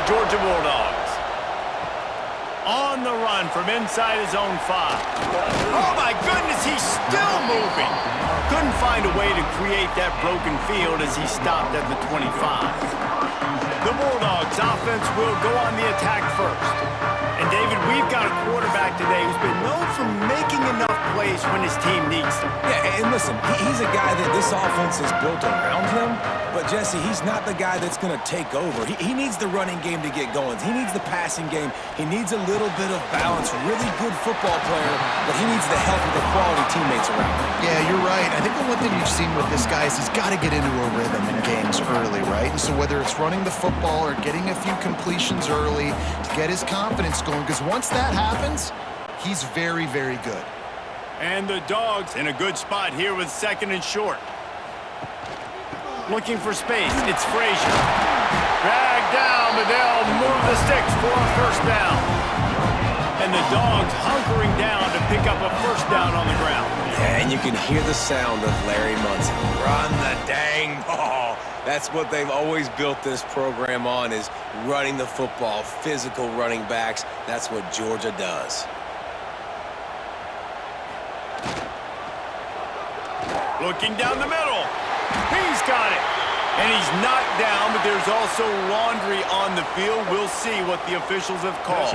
Georgia Bulldogs. On the run from inside his own 5. Oh, my goodness, he's still moving. Couldn't find a way to create that broken field as he stopped at the 25. The Bulldogs offense will go on the attack first. And, David, we've got a quarterback today who's been known for making enough plays when his team needs them. Yeah, and listen, he's a guy that this offense is built around him. But, Jesse, he's not the guy that's going to take over. He needs the running game to get going. He needs the passing game. He needs a little bit of balance. Really good football player, but he needs the help of the quality teammates around him. Yeah, you're right. I think the one thing you've seen with this guy is he's got to get into a rhythm in games early, right? And so whether it's running the football or getting a few completions early to get his confidence going, because once that happens, he's very, very good. And the Dogs in a good spot here with 2nd and short. Looking for space. It's Frazier. Dragged down, but they'll move the sticks for a first down. And the Dogs hunkering down to pick up a first down on the ground. Yeah, and you can hear the sound of Larry Munson. Run the dang ball. That's what they've always built this program on, is running the football, physical running backs. That's what Georgia does. Looking down the middle. He's got it. And he's knocked down, but there's also laundry on the field. We'll see what the officials have called.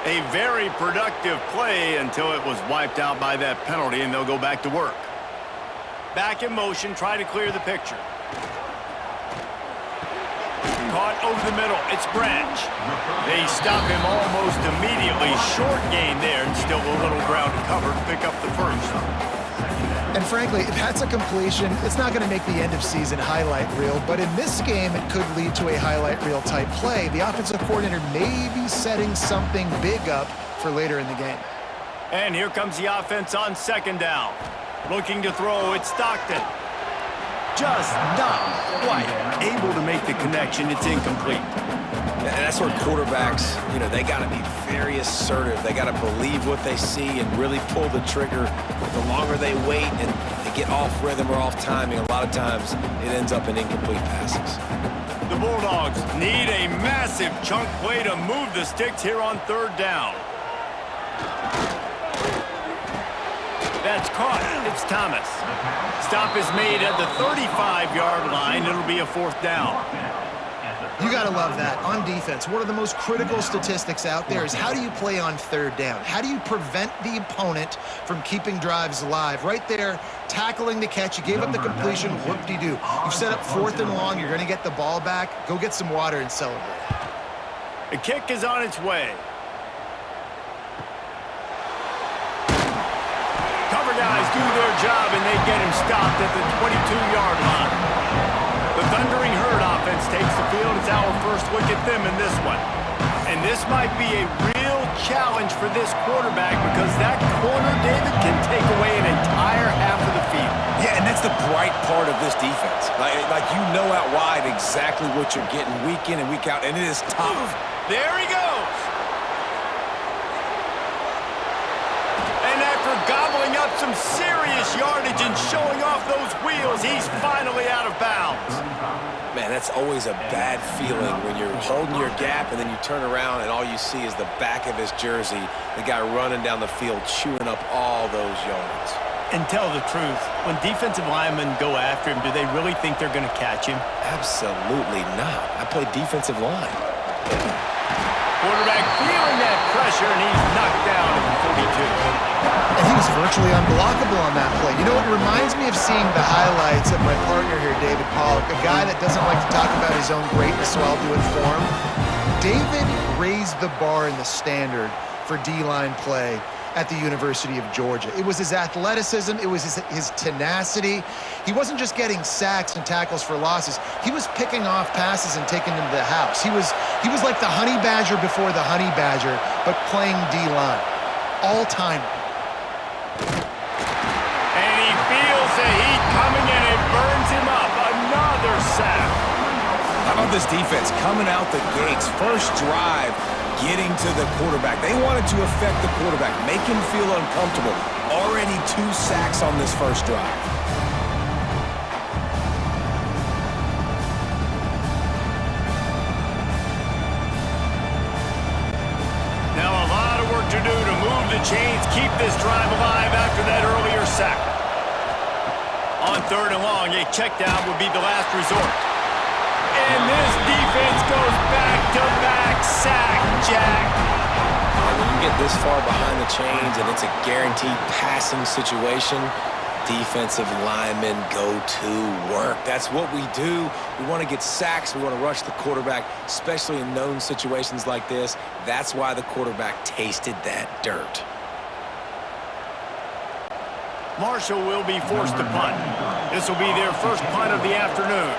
A very productive play until it was wiped out by that penalty, and they'll go back to work. Back in motion, try to clear the picture. Caught over the middle. It's Branch. They stop him almost immediately. Short gain there, and still a little ground to cover to pick up the first. And frankly, if that's a completion, it's not going to make the end-of-season highlight reel. But in this game, it could lead to a highlight reel type play. The offensive coordinator may be setting something big up for later in the game. And here comes the offense on 2nd down. Looking to throw, it's Stockton. Just not quite able to make the connection. It's incomplete. And that's where quarterbacks, they got to be very assertive. They got to believe what they see and really pull the trigger. The longer they wait and they get off rhythm or off timing, a lot of times it ends up in incomplete passes. The Bulldogs need a massive chunk play to move the sticks here on 3rd down. That's caught. It's Thomas. Stop is made at the 35-yard line. It'll be a 4th down. You got to love that. On defense, one of the most critical statistics out there is how do you play on 3rd down? How do you prevent the opponent from keeping drives alive? Right there, tackling the catch. You gave up the completion. Whoop-de-doo. You've set up 4th and long. You're going to get the ball back. Go get some water and celebrate. The kick is on its way. Cover guys do their job, and they get him stopped at the 22-yard line. The Thundering Herd offense takes the field. It's our first look at them in this one. And this might be a real challenge for this quarterback because that corner, David, can take away an entire half of the field. Yeah, and that's the bright part of this defense. Like you know out wide exactly what you're getting week in and week out, and it is tough. There he goes. And after gobbling up some serious yardage and showing off those wheels, he's finally out of bounds. Man, that's always a bad feeling when you're holding your gap and then you turn around and all you see is the back of his jersey, the guy running down the field, chewing up all those yards. And tell the truth, when defensive linemen go after him, do they really think they're going to catch him? Absolutely not. I play defensive line. Quarterback feeling that pressure, and he's knocked down at the 42. And he was virtually unblockable on that play. You know, it reminds me of seeing the highlights of my partner here, David Pollock, a guy that doesn't like to talk about his own greatness, so I'll do it for him. David raised the bar in the standard for D-line play at the University of Georgia. It was his athleticism, it was his tenacity. He wasn't just getting sacks and tackles for losses. He was picking off passes and taking them to the house. He was like the honey badger before the honey badger, but playing D-line. All-time. And he feels the heat coming and it burns him up. Another sack. How about this defense coming out the gates? First drive, getting to the quarterback. They wanted to affect the quarterback, make him feel uncomfortable. Already 2 sacks on this first drive. the chains, keep this drive alive after that earlier sack. On 3rd and long, a check down would be the last resort. And this defense goes back-to-back sack, Jack. When you get this far behind the chains and it's a guaranteed passing situation, defensive linemen go to work. That's what we do. We want to get sacks. We want to rush the quarterback, especially in known situations like this. That's why the quarterback tasted that dirt. Marshall will be forced to punt. This will be their first punt of the afternoon.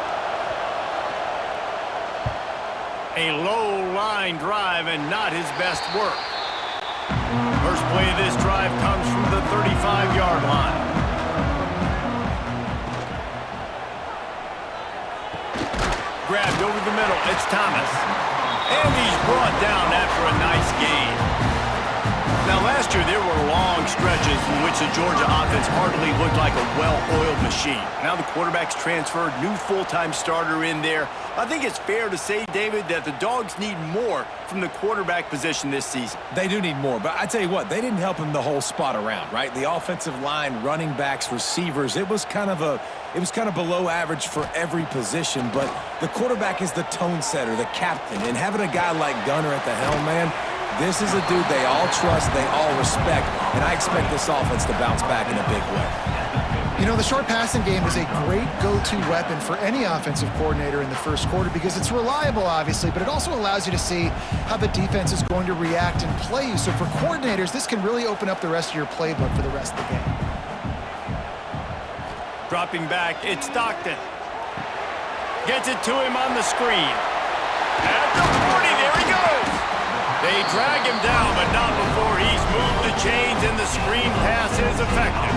A low-line drive and not his best work. First play of this drive comes from the 35-yard line. Grabbed over the middle. It's Thomas. And he's brought down after a nice gain. Now, last year, there were long stretches in which the Georgia offense hardly looked like a well-oiled machine. Now the quarterback's transferred, new full-time starter in there. I think it's fair to say, David, that the Dogs need more from the quarterback position this season. They do need more, but I tell you what, they didn't help him the whole spot around, right? The offensive line, running backs, receivers, it was kind of below average for every position, but the quarterback is the tone setter, the captain, and having a guy like Gunner at the helm, man, this is a dude they all trust, they all respect, and I expect this offense to bounce back in a big way. You know, the short passing game is a great go-to weapon for any offensive coordinator in the first quarter because it's reliable, obviously, but it also allows you to see how the defense is going to react and play you. So for coordinators, this can really open up the rest of your playbook for the rest of the game. Dropping back, it's Stockton. Gets it to him on the screen. At the 40, there he goes. They drag him down, but not before he's moved the chains and the screen pass is effective.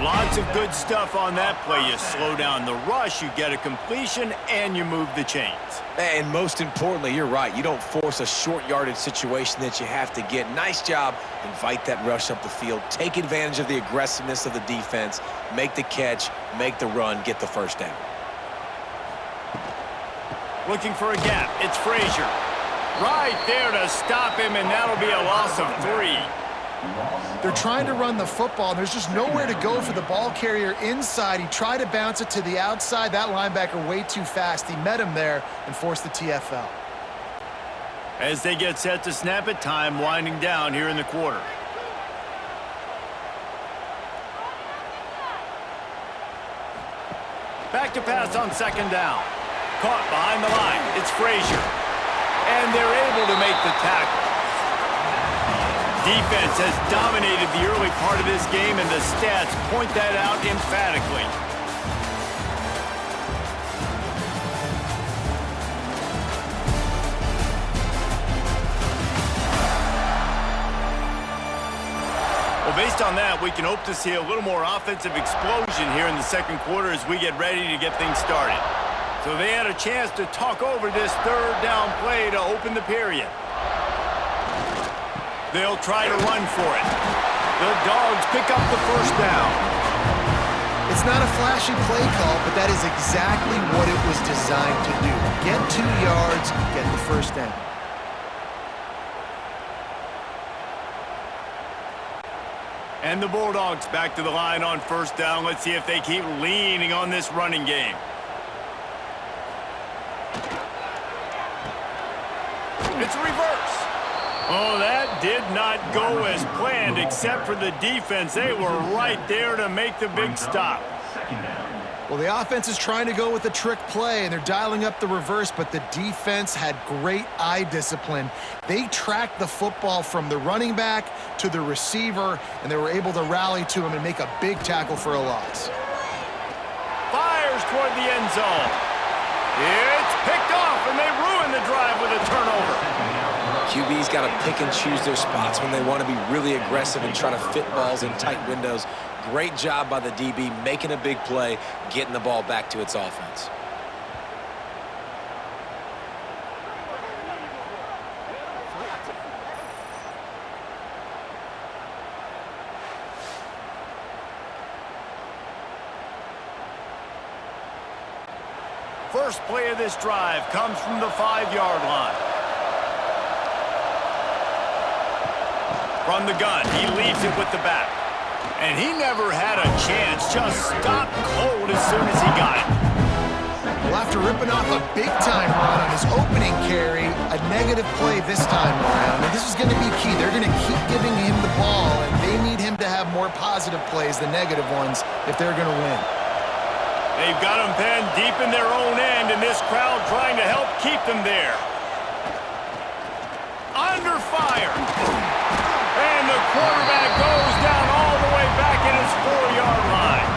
Lots of good stuff on that play. You slow down the rush, you get a completion, and you move the chains. And most importantly, you're right. You don't force a short yardage situation that you have to get. Nice job. Invite that rush up the field. Take advantage of the aggressiveness of the defense. Make the catch, make the run, get the first down. Looking for a gap. It's Frazier. Right there to stop him, and that'll be a loss of 3. They're trying to run the football, and there's just nowhere to go for the ball carrier inside. He tried to bounce it to the outside. That linebacker way too fast. He met him there and forced the TFL. As they get set to snap it, time winding down here in the quarter. Back to pass on 2nd down. Caught behind the line. It's Frazier. And they're able to make the tackle. Defense has dominated the early part of this game, and the stats point that out emphatically. Well, based on that, we can hope to see a little more offensive explosion here in the second quarter as we get ready to get things started. So they had a chance to talk over this 3rd down play to open the period. They'll try to run for it. The Dogs pick up the 1st down. It's not a flashy play call, but that is exactly what it was designed to do. Get 2 yards, get the 1st down. And the Bulldogs back to the line on 1st down. Let's see if they keep leaning on this running game. It's a reverse. Oh, that did not go as planned, except for the defense. They were right there to make the big stop. Well, the offense is trying to go with a trick play, and they're dialing up the reverse, but the defense had great eye discipline. They tracked the football from the running back to the receiver, and they were able to rally to him and make a big tackle for a loss. Fires toward the end zone. It's picked off, and they ruin the drive with a turnover. QB's got to pick and choose their spots when they want to be really aggressive and try to fit balls in tight windows. Great job by the DB making a big play, getting the ball back to its offense. First play of this drive comes from the 5-yard line. From the gun, he leaves it with the back. And he never had a chance, just stopped cold as soon as he got it. Well, after ripping off a big-time run on his opening carry, a negative play this time around. And this is going to be key. They're going to keep giving him the ball, and they need him to have more positive plays than negative ones if they're going to win. They've got him pinned deep in their own end, and this crowd trying to help keep them there. Under fire. And the quarterback goes down all the way back at his 4-yard line.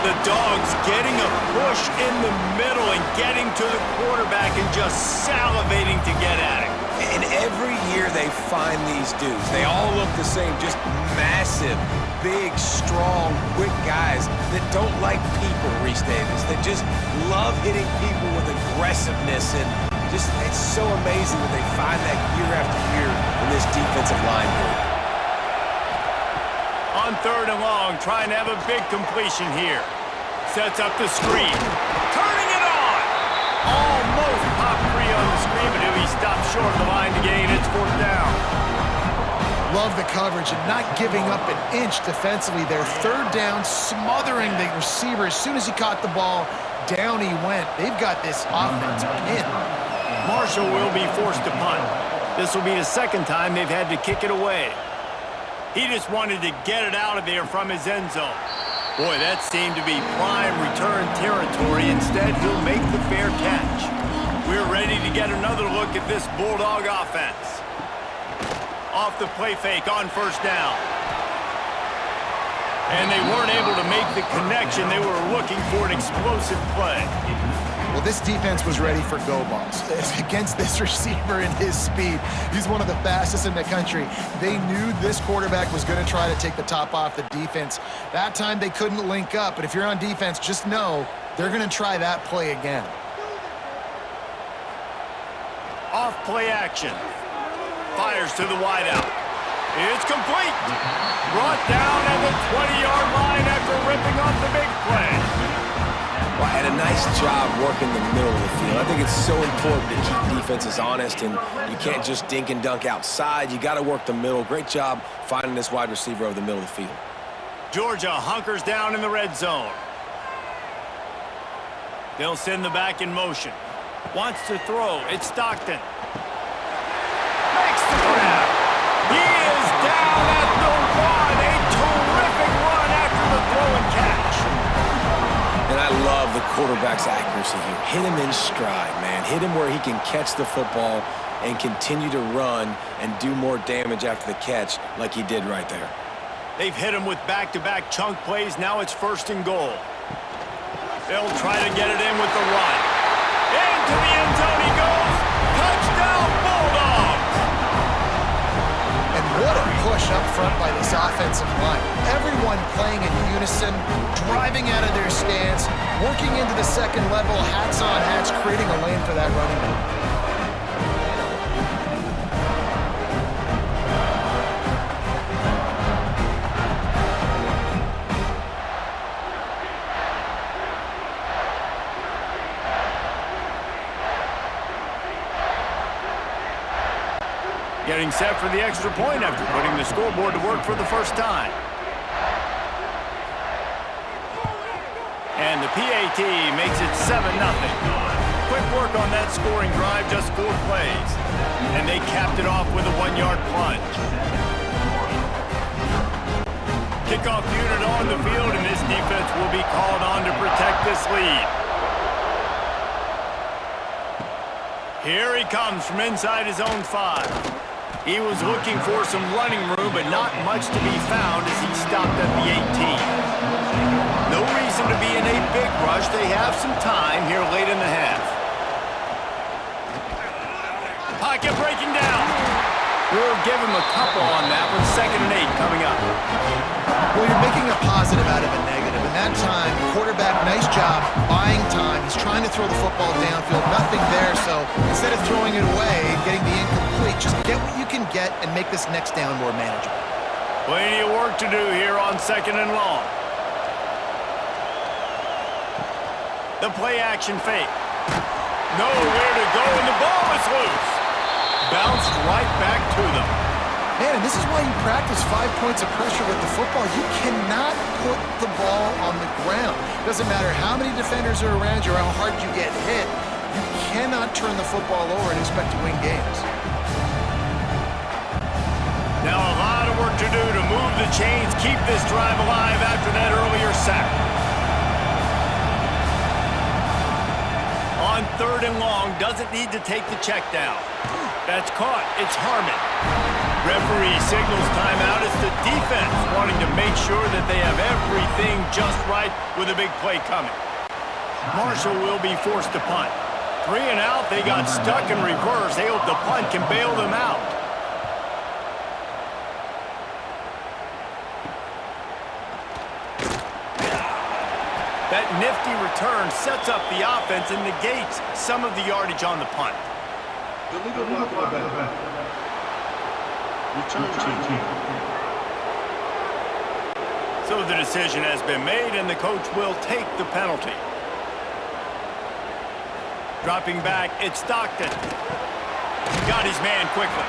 The Dogs getting a push in the middle and getting to the quarterback and just salivating to get at him. And every year they find these dudes. They all look the same, just massive, big, strong, quick guys that don't like people, Reese Davis, that just love hitting people with aggressiveness. And just, it's so amazing that they find that year after year in this defensive line group. On 3rd and long, trying to have a big completion here. Sets up the screen. Turning it on! Almost popped free on the screen, but he stopped short of the line to gain. It's 4th down. Love the coverage and not giving up an inch defensively there. 3rd down, smothering the receiver. As soon as he caught the ball, down he went. They've got this offense pinned. Marshall will be forced to punt. This will be the 2nd time they've had to kick it away. He just wanted to get it out of there from his end zone. Boy, that seemed to be prime return territory. Instead, he'll make the fair catch. We're ready to get another look at this Bulldog offense. Off the play fake on 1st down. And they weren't able to make the connection. They were looking for an explosive play. Well, this defense was ready for go balls. Against this receiver and his speed, he's one of the fastest in the country. They knew this quarterback was going to try to take the top off the defense. That time they couldn't link up, but if you're on defense, just know they're going to try that play again. Off play action. Fires to the wideout. It's complete. Brought down at the 20-yard line after ripping off the big play. Well, and a nice job working the middle of the field. I think it's so important to keep defenses honest, and you can't just dink and dunk outside. You got to work the middle. Great job finding this wide receiver over the middle of the field. Georgia hunkers down in the red zone. They'll send the back in motion. Wants to throw. It's Stockton. Makes the grab. He is down at the 1. A terrific run after the throw and catch. And I love the quarterback's accuracy here. Hit him in stride, man. Hit him where he can catch the football and continue to run and do more damage after the catch like he did right there. They've hit him with back-to-back chunk plays. Now it's 1st and goal. They'll try to get it in with the run. Into the end zone he goes. Touchdown, Bulldogs! And what a push up front by this offensive line. Everyone playing in unison, driving out of their stance, working into the 2nd level, hats on hats, creating a lane for that running back. Getting set for the extra point after putting the scoreboard to work for the 1st time. And the PAT makes it 7-0. Quick work on that scoring drive, just 4 plays. And they capped it off with a 1-yard plunge. Kickoff unit on the field, and this defense will be called on to protect this lead. Here he comes from inside his own 5. He was looking for some running room, but not much to be found as he stopped at the 18. No reason to be in a big rush. They have some time here late in the half. Pocket breaking down. We'll give him a couple on that one. 2nd and 8 coming up. Well, you're making a positive out of a negative. And that time, quarterback, nice job, buying time. He's trying to throw the football downfield. Nothing there, so instead of throwing it away and getting the incomplete, just get what you can get and make this next down more manageable. Plenty of work to do here on 2nd and long. The play action fake. Nowhere to go, and the ball is loose. Bounced right back to them. Man, and this is why you practice 5 points of pressure with the football. You cannot put the ball on the ground. Doesn't matter how many defenders are around you or how hard you get hit. You cannot turn the football over and expect to win games. Now a lot of work to do to move the chains, keep this drive alive after that earlier sack. On 3rd and long, doesn't need to take the check down. That's caught. It's Harmon. Referee signals timeout. It's the defense wanting to make sure that they have everything just right with a big play coming. Marshall will be forced to punt. 3 and out. They got stuck in reverse. They hope the punt can bail them out. That nifty return sets up the offense and negates some of the yardage on the punt. The legal block back. Return team. So the decision has been made, and the coach will take the penalty. Dropping back, it's Stockton. Got his man quickly.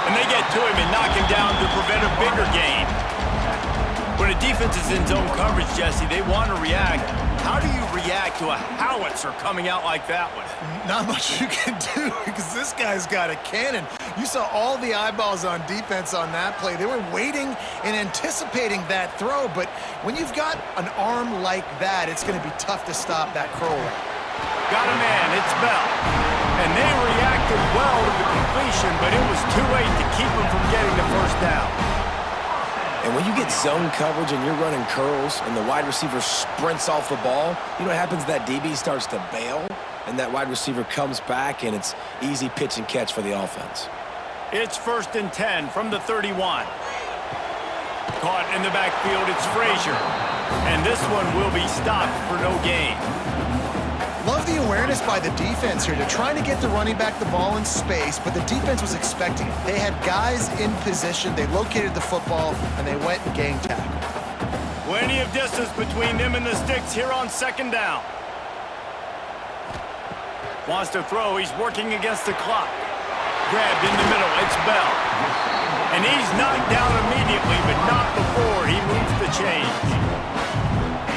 And they get to him and knock him down to prevent a bigger gain. When a defense is in zone coverage, Jesse, they want to react. How do you react to a howitzer coming out like that one? Not much you can do because this guy's got a cannon. You saw all the eyeballs on defense on that play. They were waiting and anticipating that throw, but when you've got an arm like that, it's going to be tough to stop that curl route. Got a man, it's Bell. And they reacted well to the completion, but it was too late to keep him from getting the first down. And when you get zone coverage and you're running curls and the wide receiver sprints off the ball, you know what happens? That DB starts to bail, and that wide receiver comes back, and it's easy pitch and catch for the offense. It's 1st and 10 from the 31. Caught in the backfield, it's Frazier. And this one will be stopped for no gain. Love the awareness by the defense here. They're trying to get the running back the ball in space, but the defense was expecting it. They had guys in position, they located the football, and they went and gang tackled. Plenty of distance between them and the sticks here on 2nd down. Wants to throw, he's working against the clock. Grabbed in the middle, it's Bell. And he's knocked down immediately, but not before he moves the chains.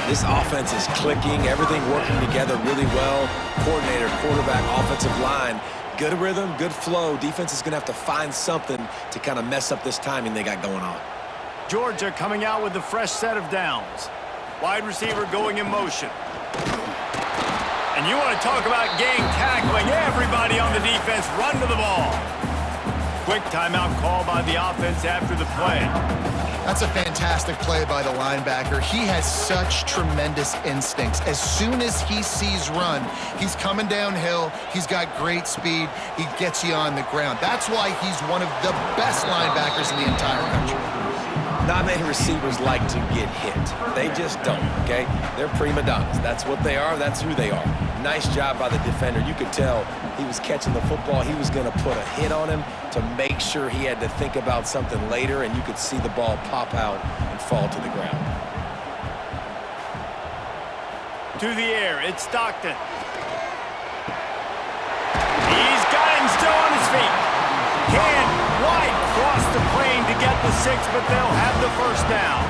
This offense is clicking, everything working together really well. Coordinator, quarterback, offensive line, good rhythm, good flow. Defense is going to have to find something to kind of mess up this timing they got going on. Georgia coming out with a fresh set of downs. Wide receiver going in motion. And you want to talk about gang tackling. Everybody on the defense run to the ball. Quick timeout call by the offense after the play. That's a fantastic play by the linebacker. He has such tremendous instincts. As soon as he sees run, he's coming downhill. He's got great speed. He gets you on the ground. That's why he's one of the best linebackers in the entire country. Not many receivers like to get hit. They just don't, okay? They're prima donnas. That's what they are. That's who they are. Nice job by the defender. You could tell he was catching the football. He was going to put a hit on him to make sure he had to think about something later, and you could see the ball pop out and fall to the ground. To the air, it's Stockton. He's got him still on his feet. Can wide cross the plane to get the 6, but they'll have the first down.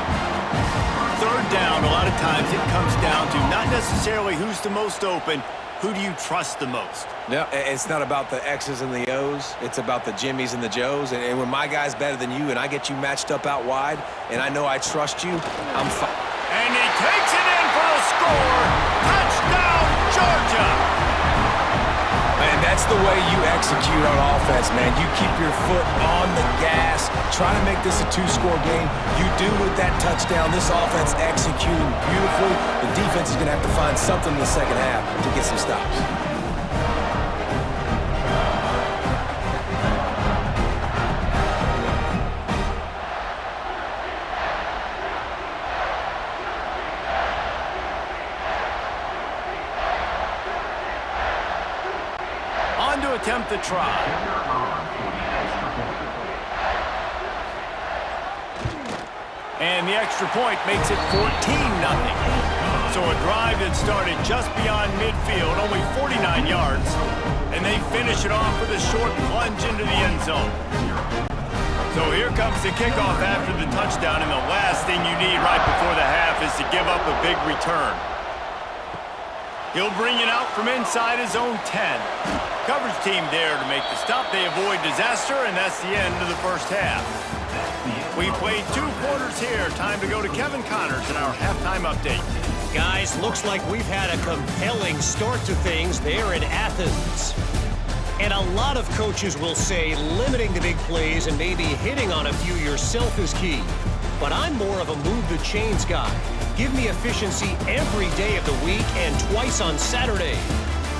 3rd down, a lot of times it comes down to not necessarily who's the most open, who do you trust the most? No, it's not about the X's and the O's. It's about the Jimmies and the Joes. And when my guy's better than you and I get you matched up out wide and I know I trust you, I'm fine. And he takes it in for the score. Touchdown, Georgia! Man, that's the way you execute on offense, man. You keep your foot on the gas, try to make this a 2-score game. You do with that touchdown. This offense executing beautifully. The defense is going to have to find something in the second half to get some stops. To attempt the try. And the extra point makes it 14-0. So a drive that started just beyond midfield, only 49 yards, and they finish it off with a short plunge into the end zone. So here comes the kickoff after the touchdown, and the last thing you need right before the half is to give up a big return. He'll bring it out from inside his own 10. Coverage team there to make the stop. They avoid disaster, and that's the end of the first half. We've played 2 quarters here. Time to go to Kevin Connors in our halftime update. Guys, looks like we've had a compelling start to things there in Athens. And a lot of coaches will say limiting the big plays and maybe hitting on a few yourself is key. But I'm more of a move the chains guy. Give me efficiency every day of the week and twice on Saturday.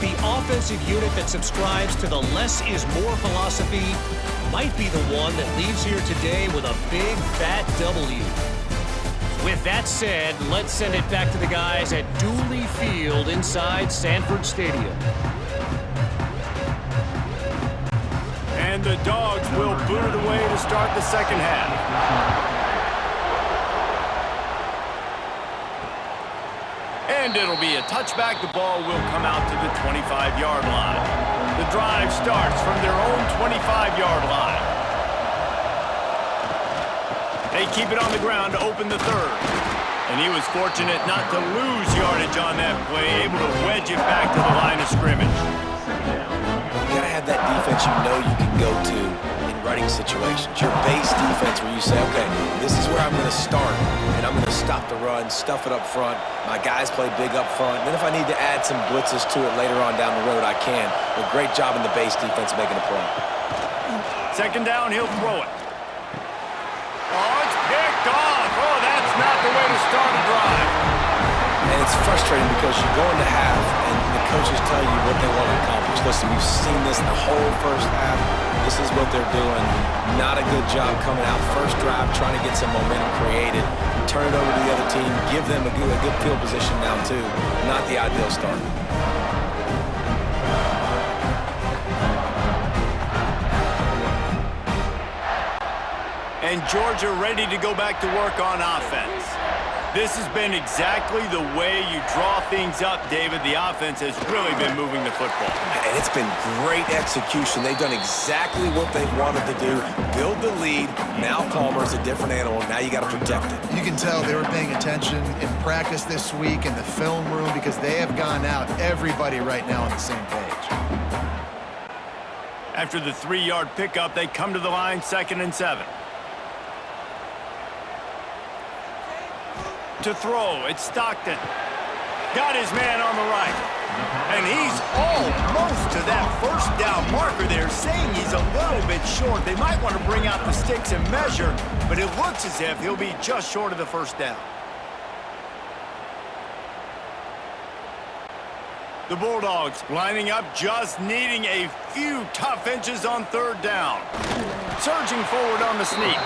The offensive unit that subscribes to the less is more philosophy might be the one that leaves here today with a big fat W. With that said, let's send it back to the guys at Dooley Field inside Sanford Stadium. And the Dogs will boot it away to start the second half. And it'll be a touchback. The ball will come out to the 25-yard line. The drive starts from their own 25-yard line. They keep it on the ground to open the third. And he was fortunate not to lose yardage on that play, able to wedge it back to the line of scrimmage. You gotta have that defense you know you can go to in running situations. Your base defense where you say, okay, this is where I'm gonna start, and I'm gonna stop the run, stuff it up front. My guys play big up front. And then if I need to add some blitzes to it later on down the road, I can. But great job in the base defense making a play. Second down, he'll throw it. Oh, it's picked off. Oh, that's not the way to start a drive. And it's frustrating because you go into half and the coaches tell you what they want to accomplish. Listen, we've seen this in the whole first half. This is what they're doing. Not a good job coming out first drive, trying to get some momentum created. Turn it over to the other team. Give them a good field position now, too. Not the ideal start. And Georgia ready to go back to work on offense. This has been exactly the way you draw things up, David. The offense has really been moving the football. And it's been great execution. They've done exactly what they wanted to do. Build the lead. Now Palmer's a different animal. Now you got to protect it. You can tell they were paying attention in practice this week in the film room because they have gone out, everybody right now on the same page. After the 3-yard pickup, they come to the line 2nd and 7. To throw, it's Stockton. Got his man on the right. And he's almost to that first down marker there, saying he's a little bit short. They might want to bring out the sticks and measure, but it looks as if he'll be just short of the first down. The Bulldogs lining up, just needing a few tough inches on 3rd down. Surging forward on the sneak.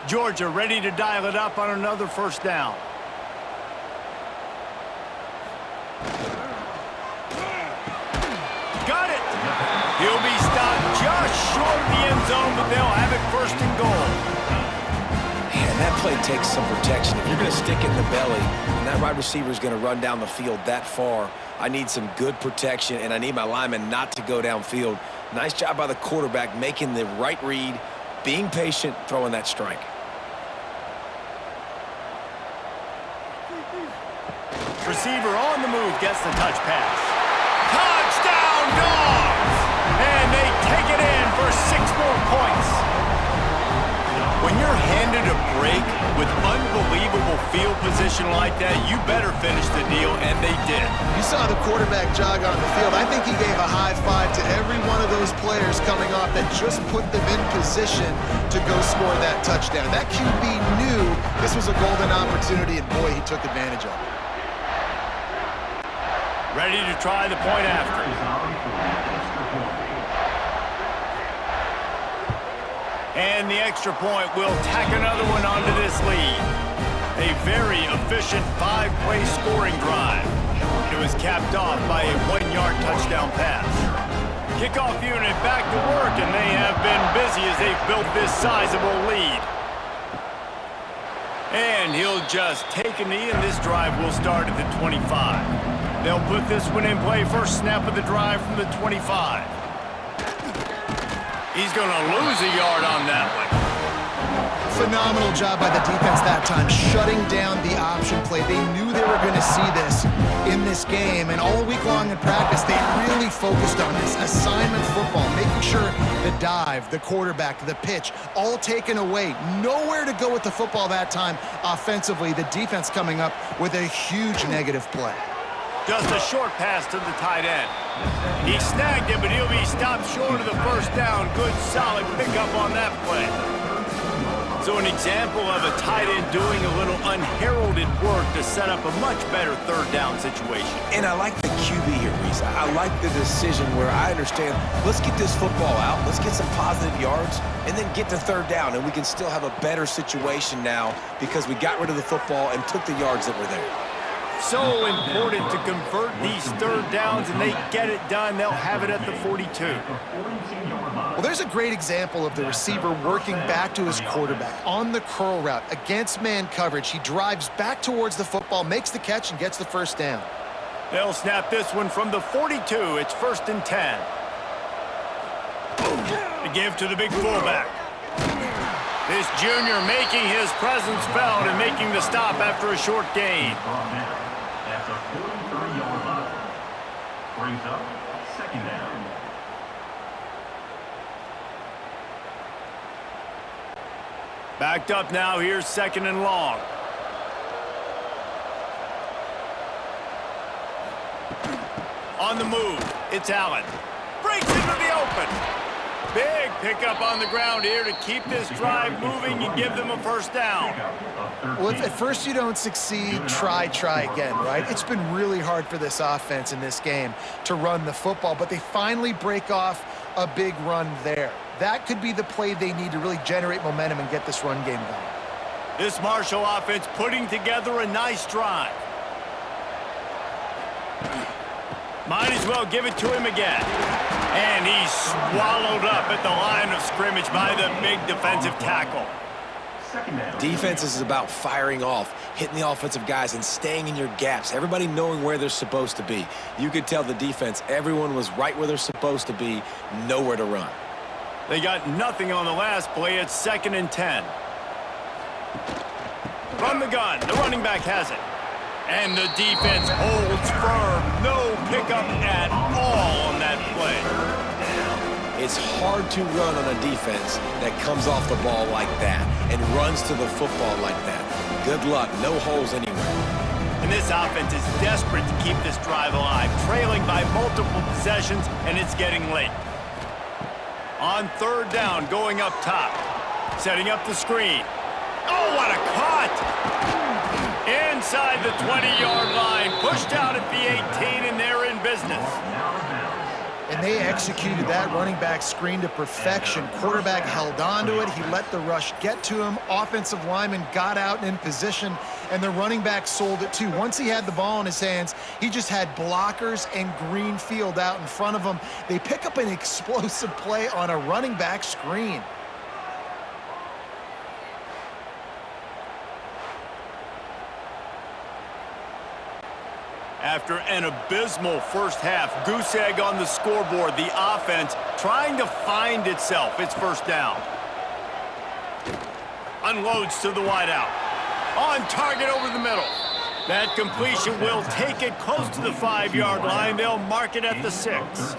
Georgia ready to dial it up on another first down. Got it! He'll be stopped just short of the end zone, but they'll have it 1st and goal. Man, that play takes some protection. If you're going to stick it in the belly, and that wide receiver is going to run down the field that far, I need some good protection, and I need my lineman not to go downfield. Nice job by the quarterback making the right read, being patient, throwing that strike. Receiver on the move, gets the touch pass. Touchdown, Dogs! And they take it in for 6 more points. When you're handed a break with unbelievable field position like that, you better finish the deal, and they did. You saw the quarterback jog on the field. I think he gave a high five to every one of those players coming off that just put them in position to go score that touchdown. That QB knew this was a golden opportunity, and boy, he took advantage of it. Ready to try the point after. And the extra point will tack another one onto this lead. A very efficient 5-play scoring drive. It was capped off by a 1-yard touchdown pass. Kickoff unit back to work, and they have been busy as they've built this sizable lead. And he'll just take a knee, and this drive will start at the 25. They'll put this one in play. First snap of the drive from the 25. He's going to lose a yard on that one. Phenomenal job by the defense that time, shutting down the option play. They knew they were going to see this in this game, and all week long in practice, they really focused on this assignment football, making sure the dive, the quarterback, the pitch, all taken away. Nowhere to go with the football that time offensively. The defense coming up with a huge negative play. Just a short pass to the tight end. He snagged it, but he'll be stopped short of the first down. Good, solid pickup on that play. So an example of a tight end doing a little unheralded work to set up a much better third down situation. And I like the QB here, Reese. I like the decision where I understand, let's get this football out, let's get some positive yards, and then get to third down, and we can still have a better situation now because we got rid of the football and took the yards that were there. So important to convert these third downs, and they get it done. They'll have it at the 42. Well, there's a great example of the receiver working back to his quarterback on the curl route against man coverage. He drives back towards the football, makes the catch, and gets the first down. They'll snap this one from the 42. It's 1st and 10. The give to the big fullback. This junior making his presence felt and making the stop after a short gain. That's a 43-yard line. Brings up 2nd down. Backed up now, here's 2nd and long. On the move, it's Allen. Breaks into the open. Big pickup on the ground here to keep this drive moving and give them a first down. Well, if at first you don't succeed, try again, right? It's been really hard for this offense in this game to run the football, but they finally break off a big run there. That could be the play they need to really generate momentum and get this run game going. This Marshall offense putting together a nice drive. Might as well give it to him again. And he's swallowed up at the line of scrimmage by the big defensive tackle. Defense is about firing off, hitting the offensive guys, and staying in your gaps. Everybody knowing where they're supposed to be. You could tell the defense, everyone was right where they're supposed to be, nowhere to run. They got nothing on the last play. It's 2nd and 10. From the gun, the running back has it. And the defense holds firm. No pickup at all on that play. It's hard to run on a defense that comes off the ball like that and runs to the football like that. Good luck. No holes anywhere. And this offense is desperate to keep this drive alive, trailing by multiple possessions, and it's getting late. On 3rd down, going up top. Setting up the screen. Oh, what a cut! Inside the 20-yard line, pushed out at the 18, and they're in business. And they executed that running back screen to perfection. Quarterback held on to it. He let the rush get to him. Offensive lineman got out and in position, and the running back sold it too. Once he had the ball in his hands, he just had blockers and green field out in front of him. They pick up an explosive play on a running back screen. After an abysmal first half, goose egg on the scoreboard, the offense trying to find itself. It's 1st down. Unloads to the wideout. On target over the middle. That completion will take it close to the 5-yard line. They'll mark it at the 6.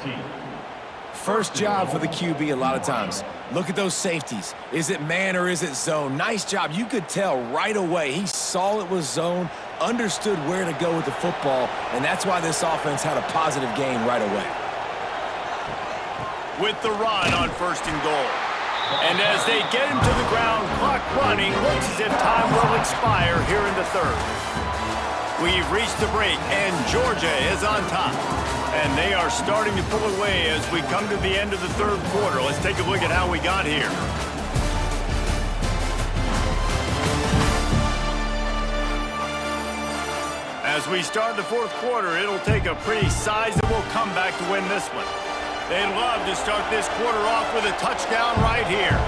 First job for the QB a lot of times. Look at those safeties. Is it man or is it zone? Nice job. You could tell right away. He saw it was zone, understood where to go with the football, and that's why this offense had a positive gain right away. With the run on 1st and goal. And as they get him to the ground, clock running, looks as if time will expire here in the 3rd. We've reached the break, and Georgia is on top. And they are starting to pull away as we come to the end of the 3rd quarter. Let's take a look at how we got here. As we start the 4th quarter, it'll take a pretty sizable comeback to win this one. They'd love to start this quarter off with a touchdown right here.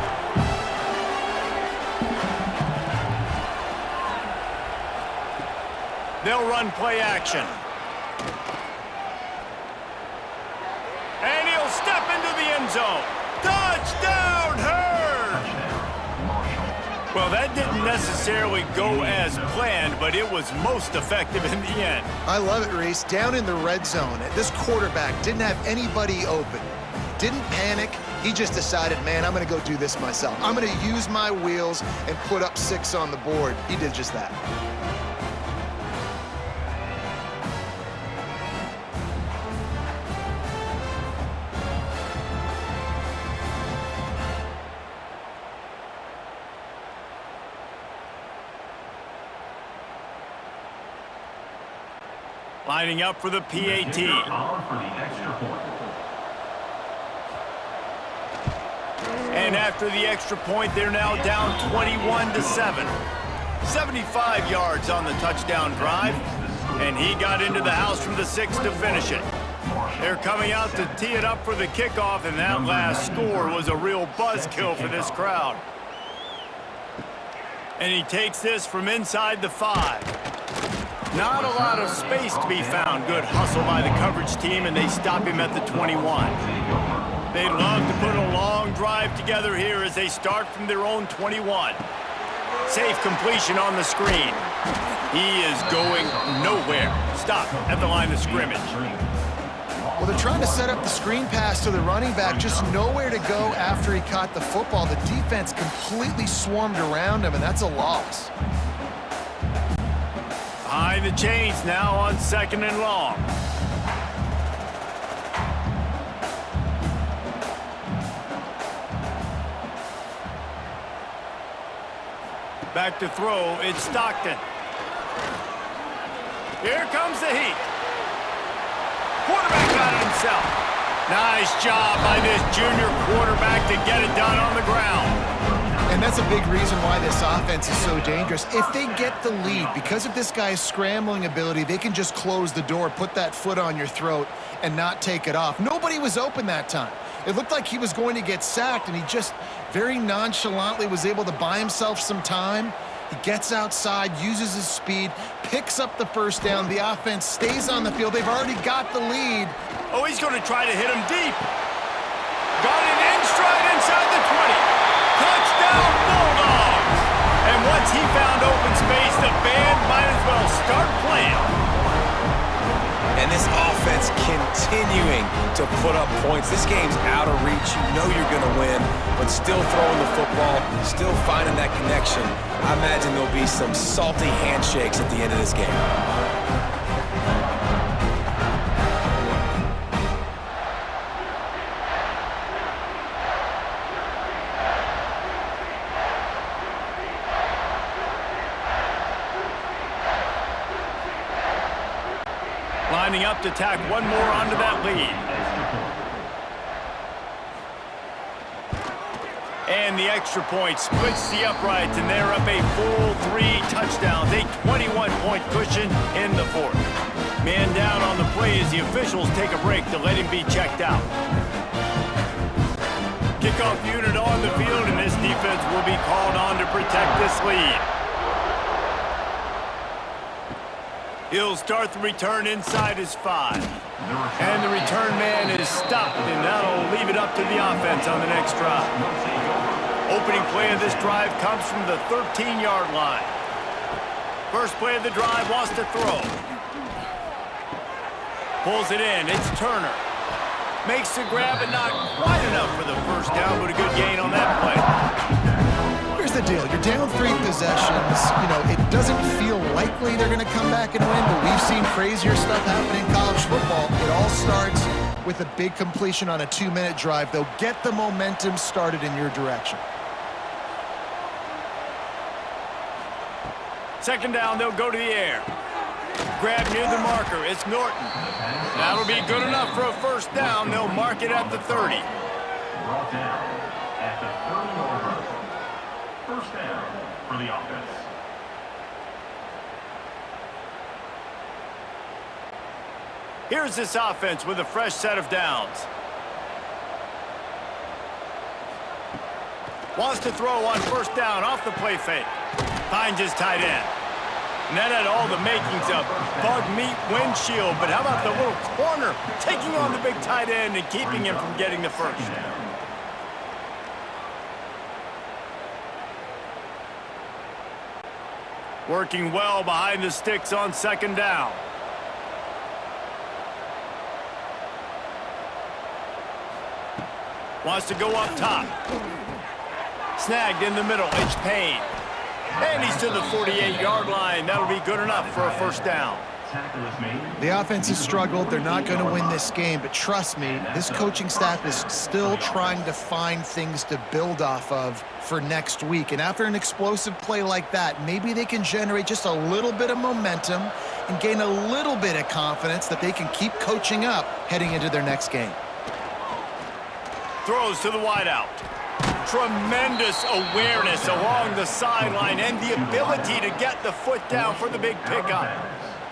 They'll run play action. And he'll step into the end zone. Touchdown, Hurd! Well, that didn't necessarily go as planned, but it was most effective in the end. I love it, Reese. Down in the red zone, this quarterback didn't have anybody open. Didn't panic. He just decided, man, I'm going to go do this myself. I'm going to use my wheels and put up 6 on the board. He did just that. Lining up for the PAT. On for the extra point. And after the extra point, they're now down 21-7. 75 yards on the touchdown drive, and he got into the house from the 6 to finish it. They're coming out to tee it up for the kickoff, and that last score was a real buzzkill for this crowd. And he takes this from inside the 5. Not a lot of space to be found. Good hustle by the coverage team, and they stop him at the 21. They'd love to put a long drive together here as they start from their own 21. Safe completion on the screen. He is going nowhere. Stop at the line of scrimmage. Well, they're trying to set up the screen pass to the running back, just nowhere to go after he caught the football. The defense completely swarmed around him, and that's a loss. Behind the chains now on 2nd and long. Back to throw, it's Stockton. Here comes the heat. Quarterback got it himself. Nice job by this junior quarterback to get it done on the ground. And that's a big reason why this offense is so dangerous. If they get the lead, because of this guy's scrambling ability, they can just close the door, put that foot on your throat, and not take it off. Nobody was open that time. It looked like he was going to get sacked, and he just very nonchalantly was able to buy himself some time. He gets outside, uses his speed, picks up the first down. The offense stays on the field. They've already got the lead. Oh, he's going to try to hit him deep. Got it in stride inside the 20. Touchdown, Bulldogs! And once he found open space, the band might as well start playing. And this offense continuing to put up points. This game's out of reach. You know you're going to win, but still throwing the football, still finding that connection. I imagine there'll be some salty handshakes at the end of this game. Lining up to tack one more onto that lead. And the extra point splits the uprights, and they're up a full 3 touchdowns, a 21-point cushion in the 4th. Man down on the play as the officials take a break to let him be checked out. Kickoff unit on the field, and this defense will be called on to protect this lead. He'll start the return inside his 5. And the return man is stopped, and that'll leave it up to the offense on the next drive. Opening play of this drive comes from the 13-yard line. First play of the drive wants to throw. Pulls it in, it's Turner. Makes the grab, and not quite enough for the first down, but a good gain on that play. Here's the deal. You're down 3 possessions. You know, it doesn't feel likely they're going to come back and win, but we've seen crazier stuff happen in college football. It all starts with a big completion on a 2-minute drive. They'll get the momentum started in your direction. Second down, they'll go to the air. Grab near the marker, it's Norton. That'll be good enough for a first down. They'll mark it at the 30. Brought down at the 30-yard line. First down for the offense. Here's this offense with a fresh set of downs. Wants to throw on first down off the play fake. Finds his tight end. And that had all the makings of bug meat windshield. But how about the little corner taking on the big tight end and keeping him from getting the first? Working well behind the sticks on second down. Wants to go up top. Snagged in the middle. It's Payne. And he's to the 48-yard line. That'll be good enough for a first down. The offense has struggled. They're not going to win this game, but trust me, this coaching staff is still trying to find things to build off of for next week. And after an explosive play like that, maybe they can generate just a little bit of momentum and gain a little bit of confidence that they can keep coaching up heading into their next game. Throws to the wideout. Tremendous awareness along the sideline and the ability to get the foot down for the big pickup.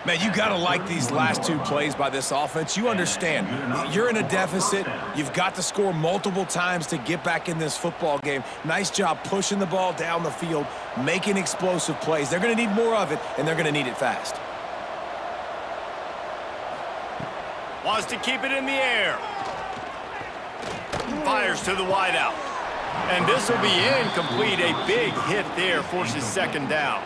Man, you got to like these last two plays by this offense. You understand, you're in a deficit. You've got to score multiple times to get back in this football game. Nice job pushing the ball down the field, making explosive plays. They're going to need more of it, and they're going to need it fast. Wants to keep it in the air. Fires to the wideout. And this will be incomplete. A big hit there forces second down.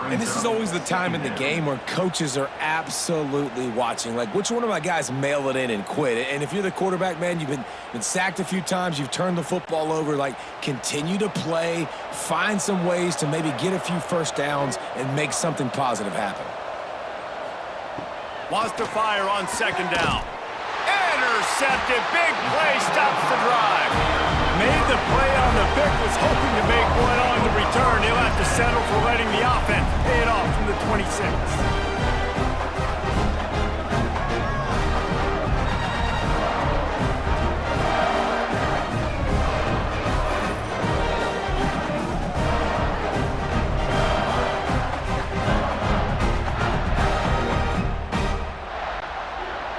And this is always the time in the game where coaches are absolutely watching. Like, which one of my guys mail it in and quit? And if you're the quarterback, man, you've been sacked a few times, you've turned the football over. Like, continue to play, find some ways to maybe get a few first downs and make something positive happen. Wants to fire on second down. Intercepted. Big play stops the drive. Made the play on the pick, was hoping to make one on the return. He'll have to settle for letting the offense pay it off from the 26.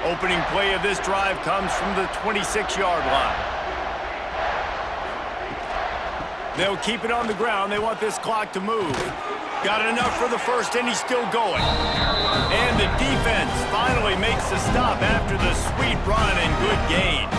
Opening play of this drive comes from the 26-yard line. They'll keep it on the ground. They want this clock to move. Got enough for the first, and he's still going. And the defense finally makes the stop after the sweet run and good gain.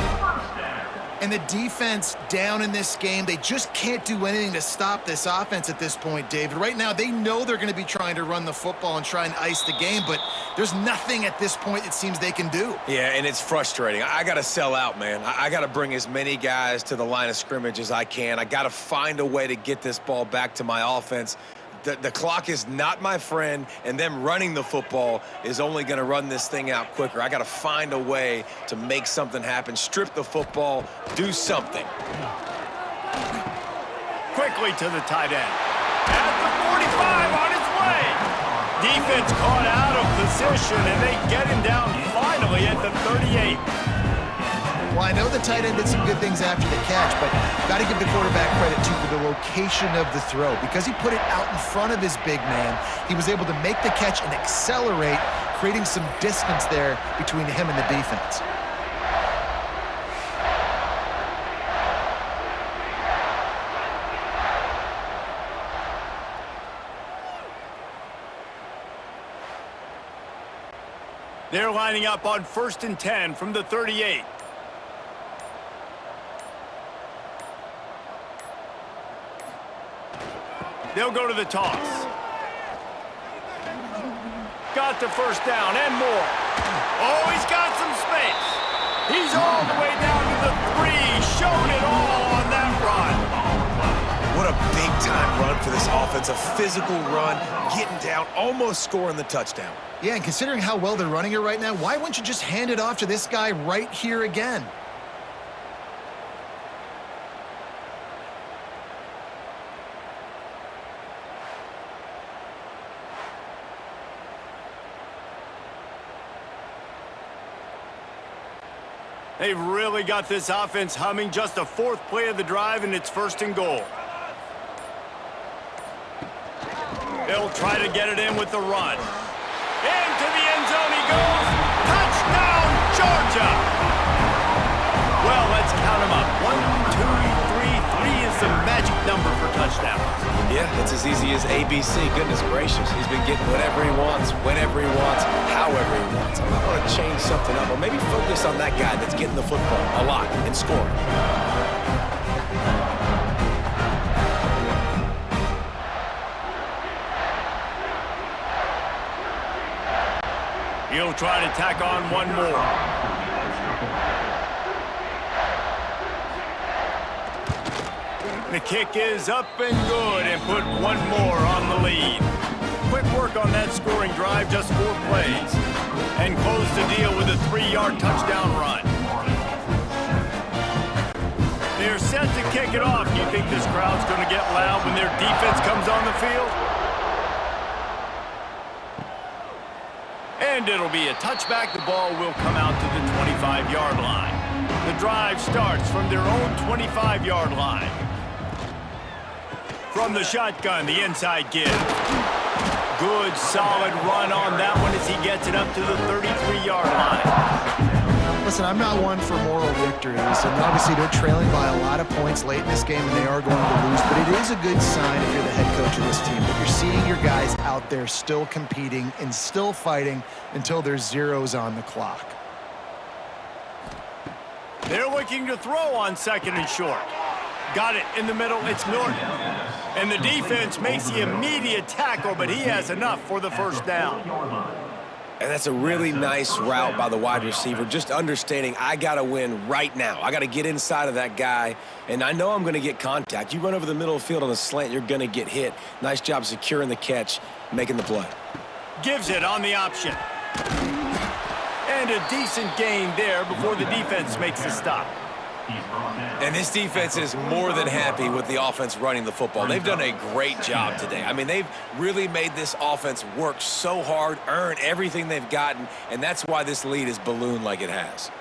And the defense down in this game, they just can't do anything to stop this offense at this point, David. Right now, they know they're going to be trying to run the football and try and ice the game, but there's nothing at this point it seems they can do. Yeah, and it's frustrating. I got to sell out, man. I got to bring as many guys to the line of scrimmage as I can. I got to find a way to get this ball back to my offense. The clock is not my friend, and them running the football is only going to run this thing out quicker. I got to find a way to make something happen, strip the football, do something. Quickly to the tight end. At the 45 on his way. Defense caught out of position, and they get him down finally at the 38. Well, I know the tight end did some good things after the catch, but got to give the quarterback credit, too, for the location of the throw. Because he put it out in front of his big man, he was able to make the catch and accelerate, creating some distance there between him and the defense. They're lining up on 1st and 10 from the 38. They'll go to the toss. Got the first down and more. Oh, he's got some space. He's all the way down to the 3. Showed it all on that run. What a big-time run for this offense. A physical run, getting down, almost scoring the touchdown. Yeah, and considering how well they're running it right now, why wouldn't you just hand it off to this guy right here again? They've really got this offense humming. Just a 4th play of the drive, and it's 1st and goal. They'll try to get it in with the run. Into the end zone he goes. Touchdown, Georgia! Well, let's count them up. 1, 2, 3. 3 is the magic number for touchdowns. Yeah, it's as easy as ABC. Goodness gracious. He's been getting whatever he wants, whenever he wants, however he wants. I'm not going to change something up, but maybe focus on that guy that's getting the football a lot and scoring. He'll try to tack on one more. The kick is up and good and put one more on the lead. Quick work on that scoring drive, just 4 plays. And close the deal with a 3-yard touchdown run. They're set to kick it off. Do you think this crowd's going to get loud when their defense comes on the field? And it'll be a touchback. The ball will come out to the 25-yard line. The drive starts from their own 25-yard line. From the shotgun, the inside give. Good, solid run on that one as he gets it up to the 33-yard line. Listen, I'm not one for moral victories, and obviously they're trailing by a lot of points late in this game, and they are going to lose, but it is a good sign if you're the head coach of this team that you're seeing your guys out there still competing and still fighting until there's zeros on the clock. They're looking to throw on 2nd and short. Got it in the middle. It's Norton. And the defense makes the immediate tackle, but he has enough for the first down. And that's a really nice route by the wide receiver, just understanding I got to win right now. I got to get inside of that guy, and I know I'm going to get contact. You run over the middle of the field on a slant, you're going to get hit. Nice job securing the catch, making the play. Gives it on the option. And a decent gain there before the defense makes the stop. And this defense is more than happy with the offense running the football. They've done a great job today. I mean, they've really made this offense work so hard, earn everything they've gotten, and that's why this lead is ballooned like it has.